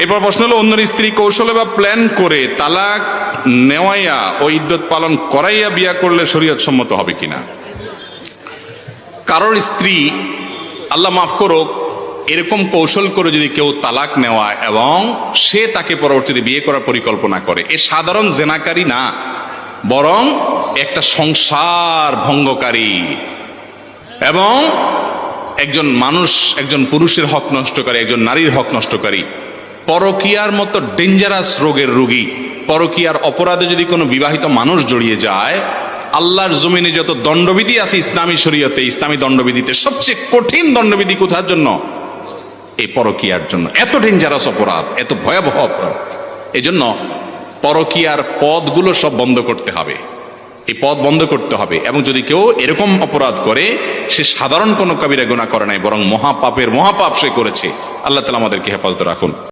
এরপর প্রশ্ন হলো, অন্যের স্ত্রী কৌশলে বা প্ল্যান করে তালাক নেওয়াইয়া ও ইদ্যত পালন করাইয়া বিয়া করলে শরীয়ত সম্মত হবে কিনা। কারোর স্ত্রী, আল্লাহ মাফ করুক, এরকম কৌশল করে যদি কেউ তালাক নেওয়া এবং সে তাকে পরবর্তীতে বিয়ে করার পরিকল্পনা করে, এ সাধারণ জেনাকারী না, বরং একটা সংসার ভঙ্গকারী এবং একজন মানুষ, একজন পুরুষের হক নষ্টকারী, একজন নারীর হক নষ্টকারী, পরকীয়ার মতো ডেঞ্জারাস রোগের রোগী। পরকীয়ার অপরাধে যদি কোনো বিবাহিত মানুষ জড়িয়ে যায়, আল্লাহর জমিনে যত দণ্ডবিধি আছে ইসলামী শরীয়তে, ইসলামী দণ্ডবিধিতে সবচেয়ে কঠিন দণ্ডবিধি কোথার জন্য? এই পরকীয়ার জন্য। এত ডেঞ্জারাস অপরাধ, এত ভয়াবহ অপরাধ। এজন্য পরকীয়ার পথগুলো সব বন্ধ করতে হবে, এই পথ বন্ধ করতে হবে। এবং যদি কেউ এরকম অপরাধ করে, সে সাধারণ কোনো কবিরা গুনাহ করে নাই, বরং মহাপাপের মহাপাপ সে করেছে। আল্লাহ তাআলা আমাদেরকে হেফাজত রাখুন।